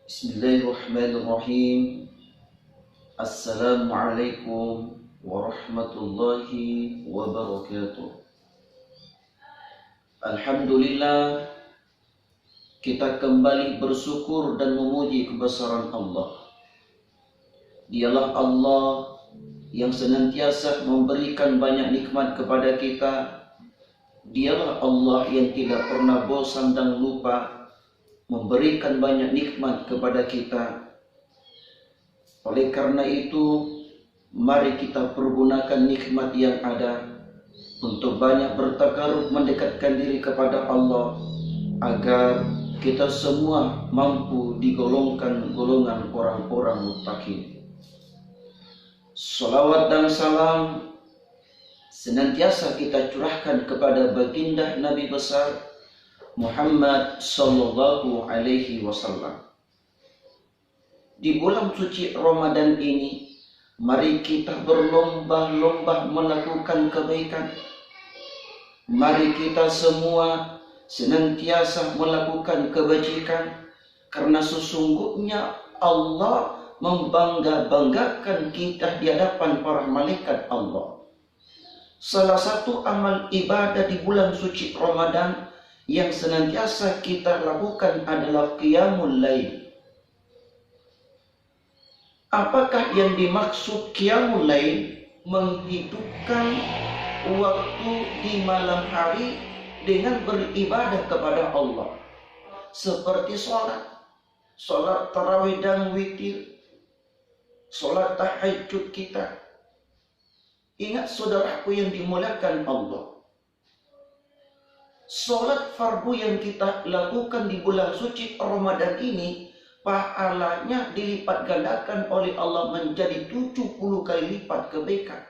Bismillahirrahmanirrahim. Assalamualaikum warahmatullahi wabarakatuh. Alhamdulillah, kita kembali bersyukur dan memuji kebesaran Allah. Dialah Allah yang senantiasa memberikan banyak nikmat kepada kita. Dialah Allah yang tidak pernah bosan dan lupa memberikan banyak nikmat kepada kita. Oleh karena itu, mari kita pergunakan nikmat yang ada untuk banyak bertakarub mendekatkan diri kepada Allah, agar kita semua mampu digolongkan golongan orang-orang muttaqin. Salawat dan salam senantiasa kita curahkan kepada baginda Nabi besar Muhammad sallallahu alaihi wasallam. Di bulan suci Ramadan ini, mari kita berlomba-lomba melakukan kebaikan. Mari kita semua senantiasa melakukan kebajikan, karena sesungguhnya Allah membangga-banggakan kita di hadapan para malaikat Allah. Salah satu amal ibadah di bulan suci Ramadan yang senantiasa kita lakukan adalah qiyamul lail. Apakah yang dimaksud qiyamul lail? Menghidupkan waktu di malam hari dengan beribadah kepada Allah, seperti sholat tarawih dan witir, sholat tahajud kita. Ingat saudaraku yang dimuliakan Allah, sholat fardu yang kita lakukan di bulan suci Ramadan ini, pahalanya dilipat gandakan oleh Allah menjadi 70 kali lipat kebaikan.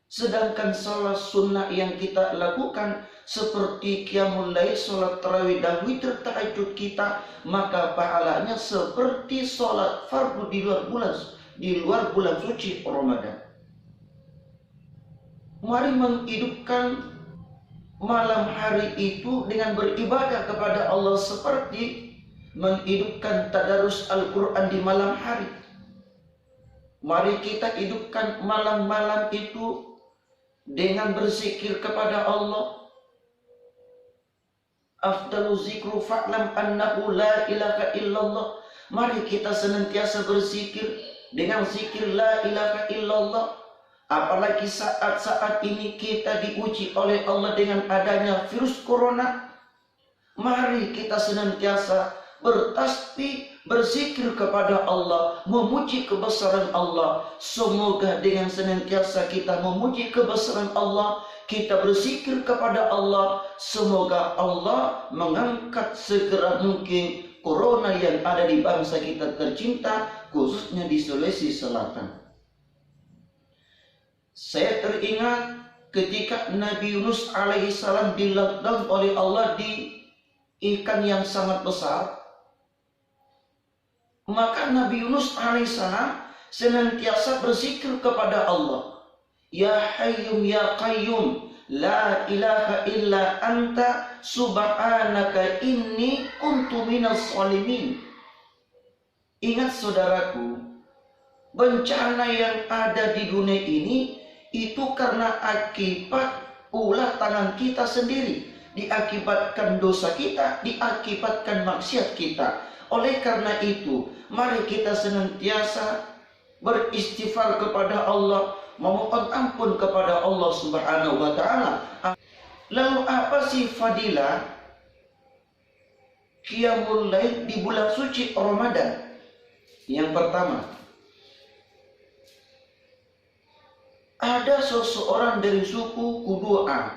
Sedangkan salat sunnah yang kita lakukan seperti qiyamul lail, sholat tarawih dan witir tahajud kita, maka pahalanya seperti sholat fardu di luar bulan suci Ramadan. Mari menghidupkan malam hari itu dengan beribadah kepada Allah, seperti menghidupkan tadarus Al-Quran di malam hari. Mari kita hidupkan malam-malam itu dengan berzikir kepada Allah. Afdalu zikru fa'lam annahu la ilaha illallah. Mari kita senantiasa berzikir dengan zikir la ilaha illallah. Apalagi saat-saat ini kita diuji oleh Allah dengan adanya virus corona. Mari kita senantiasa bertasbih, berzikir kepada Allah, memuji kebesaran Allah. Semoga dengan senantiasa kita memuji kebesaran Allah, kita berzikir kepada Allah, semoga Allah mengangkat segera mungkin corona yang ada di bangsa kita tercinta, khususnya di Sulawesi Selatan. Saya teringat ketika Nabi Yunus alaihissalam di-lockdown oleh Allah di ikan yang sangat besar. Maka Nabi Yunus alaihissalam senantiasa berzikir kepada Allah. Ya Hayyum ya Qayyum, la ilaha illa anta, subhanaka inni kuntu minas shalimin. Ingat saudaraku, bencana yang ada di dunia ini itu karena akibat ulah tangan kita sendiri, diakibatkan dosa kita, diakibatkan maksiat kita. Oleh karena itu, mari kita senantiasa beristighfar kepada Allah, memohon ampun kepada Allah Subhanahu wa taala. Lalu apa sih fadilah qiyamul lail di bulan suci Ramadan? Yang pertama, ada seseorang dari suku Kudu'a,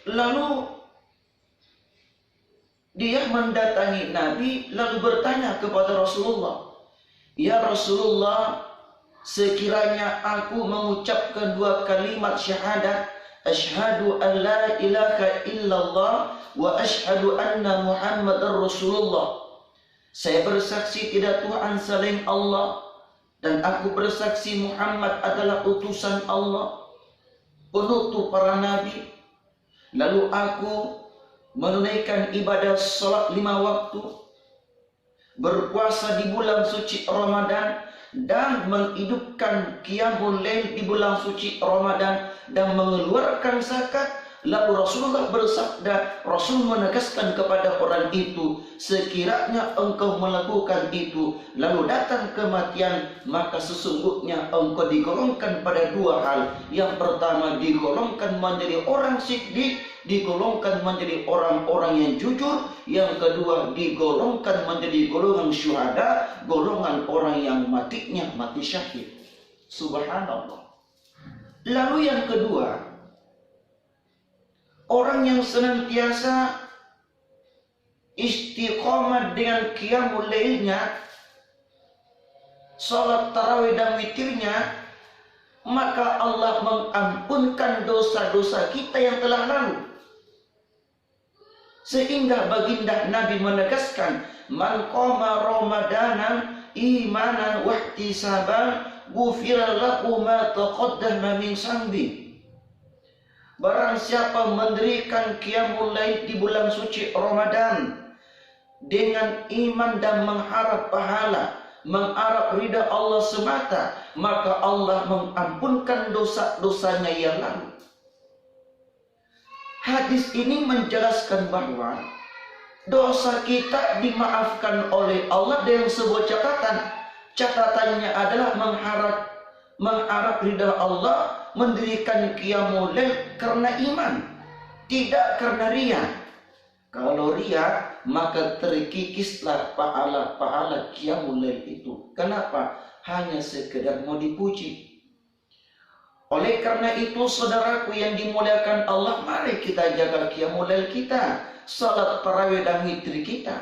lalu dia mendatangi Nabi, lalu bertanya kepada Rasulullah, ya Rasulullah, sekiranya aku mengucapkan 2 kalimat syahadat, asyhadu an la ilaha illallah wa asyhadu anna Muhammadar Rasulullah, saya bersaksi tidak Tuhan selain Allah, dan aku bersaksi Muhammad adalah utusan Allah, penutup para nabi. Lalu aku menunaikan ibadah sholat 5 waktu, berpuasa di bulan suci Ramadan, dan menghidupkan qiyamul lail di bulan suci Ramadan, dan mengeluarkan zakat. Lalu Rasulullah bersabda, Rasul menegaskan kepada orang itu, sekiranya engkau melakukan itu, lalu datang kematian, maka sesungguhnya engkau digolongkan pada 2 hal. Yang pertama, digolongkan menjadi orang siddiq, digolongkan menjadi orang-orang yang jujur. Yang kedua, digolongkan menjadi golongan syuhada, golongan orang yang matinya mati syahid. Subhanallah. Lalu yang kedua, orang yang senantiasa istiqomah dengan qiyamul lailnya, salat tarawih dan witirnya, maka Allah mengampunkan dosa-dosa kita yang telah lalu. Sehingga baginda Nabi menegaskan, man qama ramadanan imanan wahtisaban ghufira lahu ma taqaddama min zambi. Barang siapa mendirikan qiyamul lail di bulan suci Ramadan dengan iman dan mengharap pahala, mengharap ridha Allah semata, maka Allah mengampunkan dosa-dosanya yang lalu. Hadis ini menjelaskan bahwa dosa kita dimaafkan oleh Allah dengan sebuah catatan. Catatannya adalah mengharap ridha Allah, mendirikan qiyamul lail karena iman, tidak karena riya. Kalau riya, maka terkikislah pahala qiyamul lail itu. Kenapa? Hanya sekedar mau dipuji. Oleh karena itu, saudaraku yang dimuliakan Allah, mari kita jaga qiyamul lail kita, salat tarawih dan witir kita.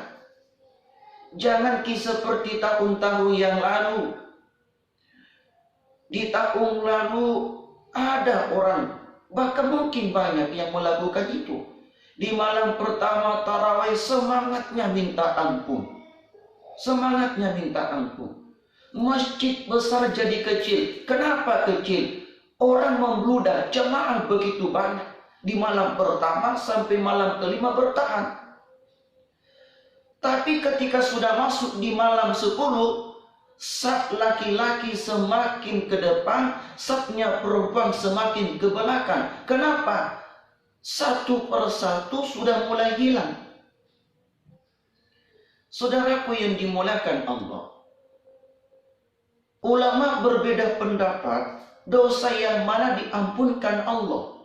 Jangan seperti tahun-tahun yang lalu. Di tahun lalu ada orang, bahkan mungkin banyak yang melakukan itu. Di malam pertama tarawih semangatnya minta ampun. Semangatnya minta ampun. Masjid besar jadi kecil. Kenapa kecil? Orang membludak, jemaah begitu banyak. Di malam pertama sampai malam kelima bertahan. Tapi ketika sudah masuk di malam 10, saf laki-laki semakin ke depan, safnya perempuan semakin ke belakang. Kenapa? Satu persatu sudah mulai hilang. Saudaraku yang dimuliakan Allah, ulama berbeda pendapat, dosa yang mana diampunkan Allah.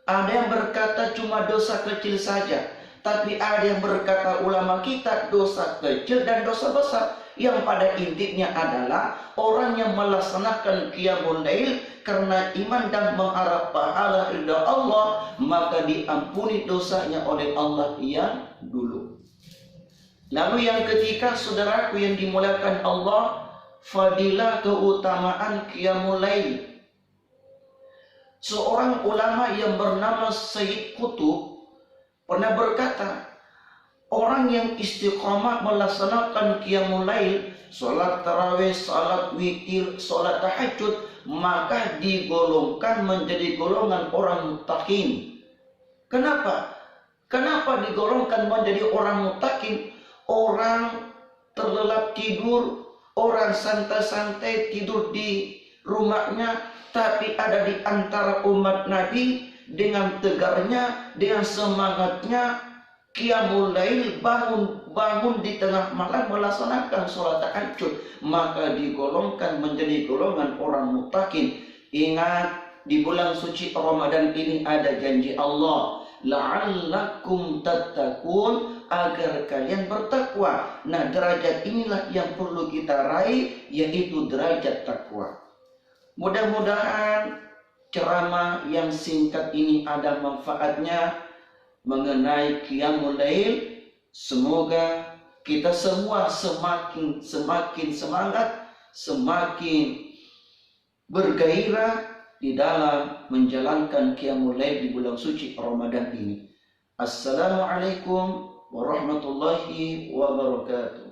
Ada yang berkata cuma dosa kecil saja, tapi ada yang berkata ulama kita dosa kecil dan dosa besar. Yang pada intinya adalah orang yang melaksanakan qiyamul lail karena iman dan mengharap pahala ridha Allah, maka diampuni dosanya oleh Allah yang dulu. Lalu yang ketiga, saudaraku yang dimuliakan Allah, fadilah keutamaan qiyamul lail. Seorang ulama yang bernama Sayyid Qutb pernah berkata, orang yang istiqamah melaksanakan qiyamul lail, salat tarawih, salat witir, salat tahajud, maka digolongkan menjadi golongan orang muttaqin. Kenapa? Kenapa digolongkan menjadi orang muttaqin? Orang terlelap tidur, orang santai-santai tidur di rumahnya, tapi ada di antara umat Nabi dengan tegarnya, dengan semangatnya qiyamul lail, bangun di tengah malam melaksanakan sholat tahajud, maka digolongkan menjadi golongan orang muttaqin. Ingat, di bulan suci Ramadan ini ada janji Allah, la'allakum tattaqun, agar kalian bertakwa. Nah, derajat inilah yang perlu kita raih, yaitu derajat takwa. Mudah-mudahan ceramah yang singkat ini ada manfaatnya mengenai qiyamul lail. Semoga kita semua semakin semangat, semakin bergairah di dalam menjalankan qiyamul lail di bulan suci Ramadan ini. Assalamualaikum warahmatullahi wabarakatuh.